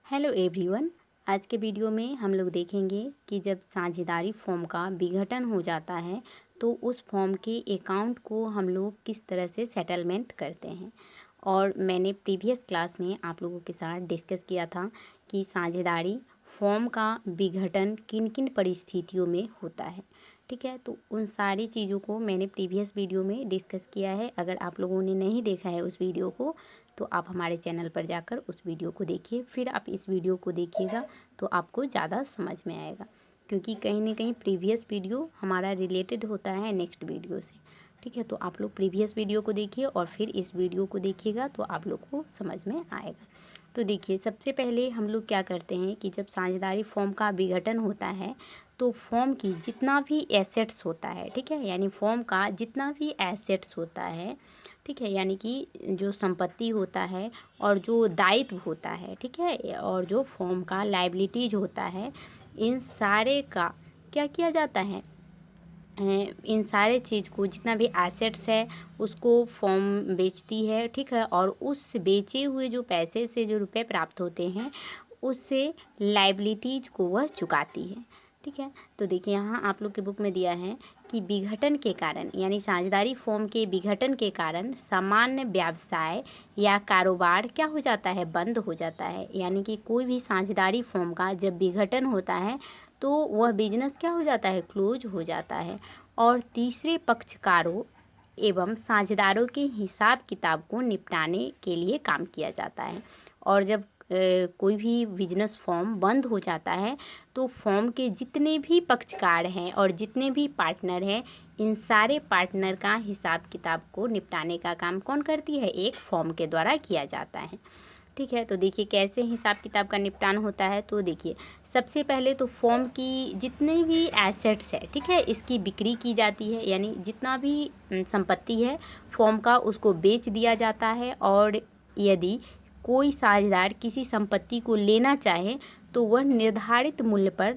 Hello everyone. आज के video में हम लोग देखेंगे कि जब साझेदारी फॉर्म का विघटन हो जाता है तो उस फॉर्म के अकाउंट को हम लोग किस तरह से सेटलमेंट करते हैं। और मैंने प्रीवियस क्लास में आप लोगों के साथ डिस्कस किया था कि साझेदारी फॉर्म का विघटन किन किन परिस्थितियों में होता है। ठीक है, तो उन सारी चीज़ों को मैंने प्रीवियस वीडियो में डिस्कस किया है। अगर आप लोगों ने नहीं देखा है उस वीडियो को तो आप हमारे चैनल पर जाकर उस वीडियो को देखिए, फिर आप इस वीडियो को देखिएगा तो आपको ज़्यादा समझ में आएगा, क्योंकि कहीं ना कहीं प्रीवियस वीडियो हमारा रिलेटेड होता है नेक्स्ट वीडियो से। ठीक है, तो आप लोग प्रीवियस वीडियो को देखिए और फिर इस वीडियो को देखिएगा तो आप लोग को समझ में आएगा। तो देखिए, सबसे पहले हम लोग क्या करते हैं कि जब साझेदारी फॉर्म का विघटन होता है तो फॉर्म की जितना भी एसेट्स होता है, ठीक है, यानी फॉर्म का जितना भी एसेट्स होता है, ठीक है, यानी कि जो संपत्ति होता है और जो दायित्व होता है, ठीक है, और जो फॉर्म का लायबिलिटीज होता है, इन सारे का क्या किया जाता है, इन सारे चीज़ को जितना भी एसेट्स है उसको फॉर्म बेचती है। ठीक है, और उस बेचे हुए जो पैसे से जो रुपए प्राप्त होते हैं उससे लायबिलिटीज को वह चुकाती है। ठीक है, तो देखिए यहाँ आप लोग के बुक में दिया है कि विघटन के कारण यानी साझेदारी फॉर्म के विघटन के कारण सामान्य व्यवसाय या कारोबार क्या हो जाता है, बंद हो जाता है। यानी कि कोई भी साझेदारी फॉर्म का जब विघटन होता है तो वह बिजनेस क्या हो जाता है, क्लोज हो जाता है। और तीसरे पक्षकारों एवं साझेदारों के हिसाब किताब को निपटाने के लिए काम किया जाता है। और जब कोई भी बिजनेस फॉर्म बंद हो जाता है तो फॉर्म के जितने भी पक्षकार हैं और जितने भी पार्टनर हैं, इन सारे पार्टनर का हिसाब किताब को निपटाने का काम कौन करती है, एक फॉर्म के द्वारा किया जाता है। ठीक है, तो देखिए कैसे हिसाब किताब का निपटान होता है। तो देखिए, सबसे पहले तो फॉर्म की जितने भी एसेट्स है, ठीक है, इसकी बिक्री की जाती है, यानी जितना भी संपत्ति है फॉर्म का उसको बेच दिया जाता है। और यदि कोई साझेदार किसी संपत्ति को लेना चाहे तो वह निर्धारित मूल्य पर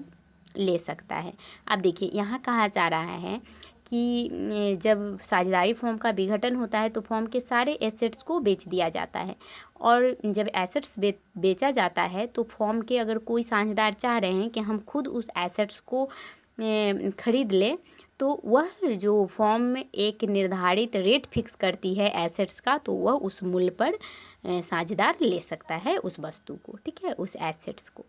ले सकता है। अब देखिए यहाँ कहा जा रहा है कि जब साझेदारी फॉर्म का विघटन होता है तो फॉर्म के सारे एसेट्स को बेच दिया जाता है। और जब एसेट्स बेचा जाता है तो फॉर्म के अगर कोई साझेदार चाह रहे हैं कि हम खुद उस एसेट्स को खरीद लें तो वह जो फॉर्म में एक निर्धारित रेट फिक्स करती है एसेट्स का, तो वह उस मूल्य पर साझेदार ले सकता है उस वस्तु को, ठीक है, उस एसेट्स को।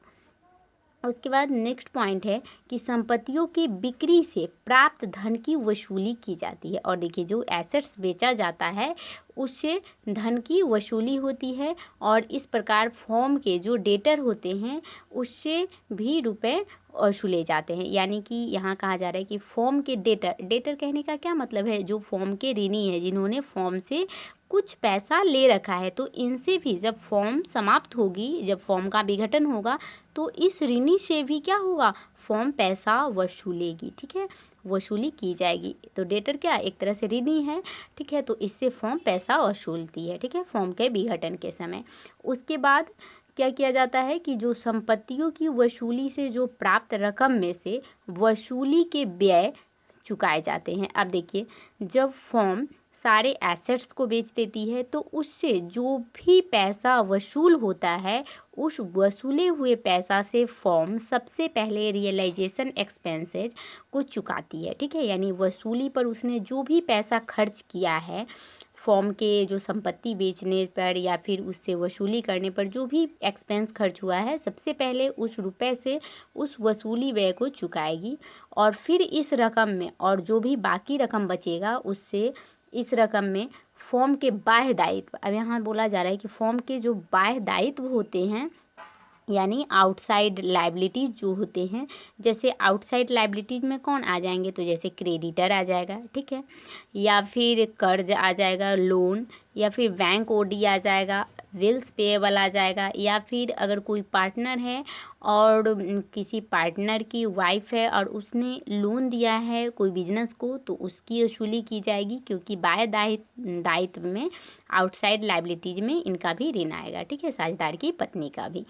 उसके बाद नेक्स्ट पॉइंट है कि संपत्तियों की बिक्री से प्राप्त धन की वसूली की जाती है। और देखिए जो एसेट्स बेचा जाता है उससे धन की वसूली होती है और इस प्रकार फॉर्म के जो डेटर होते हैं उससे भी रुपए वसूले जाते हैं। यानी कि यहाँ कहा जा रहा है कि फॉर्म के डेटर कहने का क्या मतलब है, जो फॉर्म के ऋणी है, जिन्होंने फॉर्म से कुछ पैसा ले रखा है, तो इनसे भी जब फॉर्म समाप्त होगी, जब फॉर्म का विघटन होगा तो इस ऋणी से भी क्या होगा, फॉर्म पैसा वसूलेगी। ठीक है, वसूली की जाएगी। तो डेटर क्या, एक तरह से ऋणी है। ठीक है, तो इससे फॉर्म पैसा वसूलती है। ठीक है, फॉर्म के विघटन के समय। उसके बाद क्या किया जाता है कि जो संपत्तियों की वसूली से जो प्राप्त रकम में से वसूली के व्यय चुकाए जाते हैं। अब देखिए, जब फॉर्म सारे एसेट्स को बेच देती है तो उससे जो भी पैसा वसूल होता है उस वसूले हुए पैसा से फॉर्म सबसे पहले रियलाइजेशन एक्सपेंसेस को चुकाती है। ठीक है, यानी वसूली पर उसने जो भी पैसा खर्च किया है फॉर्म के जो संपत्ति बेचने पर या फिर उससे वसूली करने पर जो भी एक्सपेंस खर्च हुआ है, सबसे पहले उस रुपए से उस वसूली व्यय को चुकाएगी। और फिर इस रकम में और जो भी बाकी रकम बचेगा उससे इस रकम में फॉर्म के बाह्य दायित्व, अब यहाँ बोला जा रहा है कि फॉर्म के जो बाह्य दायित्व होते हैं यानी आउटसाइड लायबिलिटीज़ जो होते हैं, जैसे आउटसाइड लायबिलिटीज़ में कौन आ जाएंगे, तो जैसे क्रेडिटर आ जाएगा, ठीक है, या फिर कर्ज आ जाएगा, लोन, या फिर बैंक ओडी आ जाएगा, बिल्स पेएबल आ जाएगा, या फिर अगर कोई पार्टनर है और किसी पार्टनर की वाइफ है और उसने लोन दिया है कोई बिजनेस को तो उसकी वसूली की जाएगी, क्योंकि बाह्य दायित्व में आउटसाइड लायबिलिटीज में इनका भी ऋण आएगा। ठीक है, साझेदार की पत्नी का भी।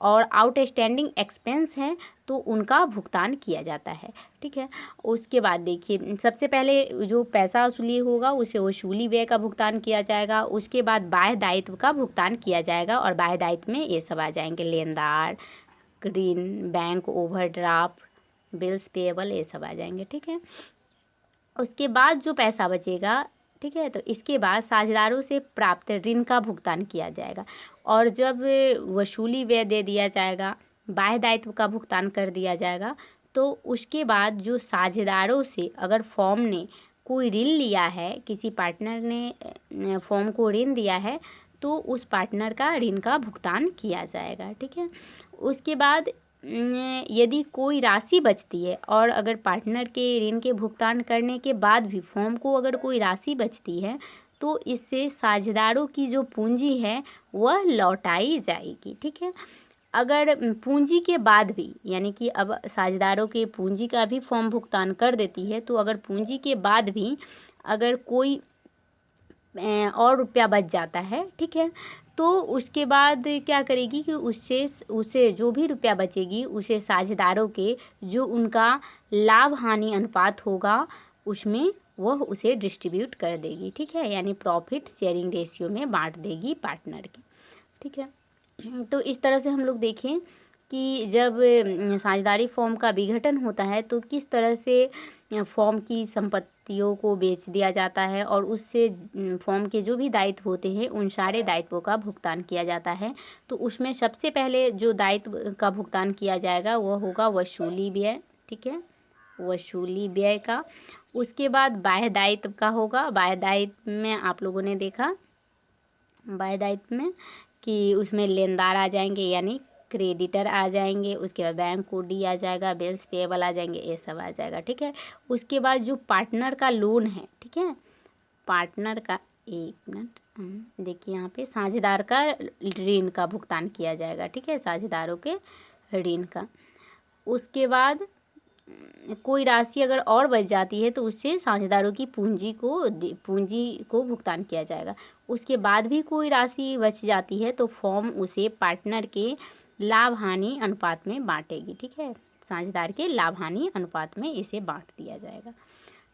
और आउटस्टैंडिंग एक्सपेंस है तो उनका भुगतान किया जाता है। ठीक है, उसके बाद देखिए सबसे पहले जो पैसा वसूली होगा उसे वसूली व्यय का भुगतान किया जाएगा। उसके बाद बाह्य दायित्व का भुगतान किया जाएगा और बाह्य दायित्व में ये सब आ जाएंगे लेनदार, ऋण, बैंक ओवरड्राफ्ट, बिल्स पेएबल, ये सब आ जाएंगे। ठीक है, उसके बाद जो पैसा बचेगा, ठीक है, तो इसके बाद साझेदारों से प्राप्त ऋण का भुगतान किया जाएगा। और जब वसूली व्यय दे दिया जाएगा, बाह्य दायित्व का भुगतान कर दिया जाएगा, तो उसके बाद जो साझेदारों से अगर फर्म ने कोई ऋण लिया है, किसी पार्टनर ने फर्म को ऋण दिया है, तो उस पार्टनर का ऋण का भुगतान किया जाएगा। ठीक है, उसके बाद यदि कोई राशि बचती है और अगर पार्टनर के ऋण के भुगतान करने के बाद भी फर्म को अगर कोई राशि बचती है, तो इससे साझेदारों की जो पूंजी है वह लौटाई जाएगी। ठीक है, अगर पूंजी के बाद भी, यानी कि अब साझेदारों के पूंजी का भी फर्म भुगतान कर देती है, तो अगर पूंजी के बाद भी अगर कोई और रुपया बच जाता है, ठीक है, तो उसके बाद क्या करेगी कि उसे जो भी रुपया बचेगी उसे साझेदारों के जो उनका लाभ हानि अनुपात होगा उसमें वह उसे डिस्ट्रीब्यूट कर देगी। ठीक है, यानी प्रॉफिट शेयरिंग रेशियो में बांट देगी पार्टनर के। ठीक है, तो इस तरह से हम लोग देखें कि जब साझेदारी फर्म का विघटन होता है तो किस तरह से फर्म की संपत्तियों को बेच दिया जाता है और उससे फर्म के जो भी दायित्व होते हैं उन सारे दायित्वों का भुगतान किया जाता है। तो उसमें सबसे पहले जो दायित्व का भुगतान किया जाएगा वह होगा वसूली व्यय। ठीक है, वसूली व्यय का। उसके बाद बाह्य दायित्व का होगा। बाह्य दायित्व में आप लोगों ने देखा, बाह्य दायित्व में कि उसमें लेनदार आ जाएंगे यानी क्रेडिटर आ जाएंगे, उसके बाद बैंक कोडी आ जाएगा, बिल्स पेएबल आ जाएंगे, ये सब आ जाएगा। ठीक है, उसके बाद जो पार्टनर का लोन है, ठीक है, पार्टनर का, एक मिनट, देखिए यहाँ पे साझेदार का ऋण का भुगतान किया जाएगा। ठीक है, साझेदारों के ऋण का। उसके बाद कोई राशि अगर और बच जाती है तो उससे साझेदारों की पूंजी को भुगतान किया जाएगा। उसके बाद भी कोई राशि बच जाती है तो फर्म उसे पार्टनर के लाभ हानि अनुपात में बांटेगी। ठीक है, साझेदार के लाभ हानि अनुपात में इसे बांट दिया जाएगा।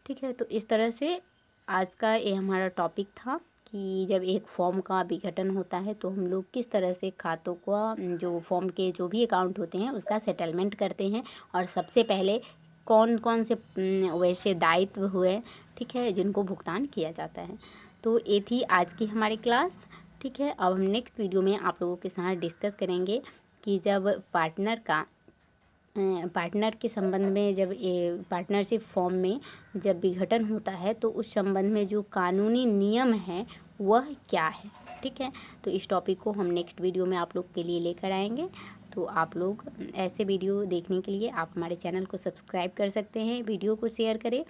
ठीक है, तो इस तरह से आज का ये हमारा टॉपिक था कि जब एक फर्म का विघटन होता है तो हम लोग किस तरह से खातों का, जो फर्म के जो भी अकाउंट होते हैं उसका सेटलमेंट करते हैं और सबसे पहले कौन कौन से वैसे दायित्व हुए, ठीक है, जिनको भुगतान किया जाता है। तो ये थी आज की हमारी क्लास। ठीक है, अब हम नेक्स्ट वीडियो में आप लोगों के साथ डिस्कस करेंगे कि जब पार्टनर के संबंध में, जब ये पार्टनरशिप फॉर्म में जब विघटन होता है तो उस संबंध में जो कानूनी नियम है वह क्या है। ठीक है, तो इस टॉपिक को हम नेक्स्ट वीडियो में आप लोग के लिए लेकर आएंगे। तो आप लोग ऐसे वीडियो देखने के लिए आप हमारे चैनल को सब्सक्राइब कर सकते हैं, वीडियो को शेयर करें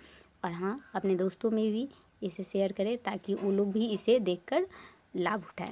और हाँ, अपने दोस्तों में भी इसे शेयर करें ताकि वो लोग भी इसे देखकर लाभ उठाएं।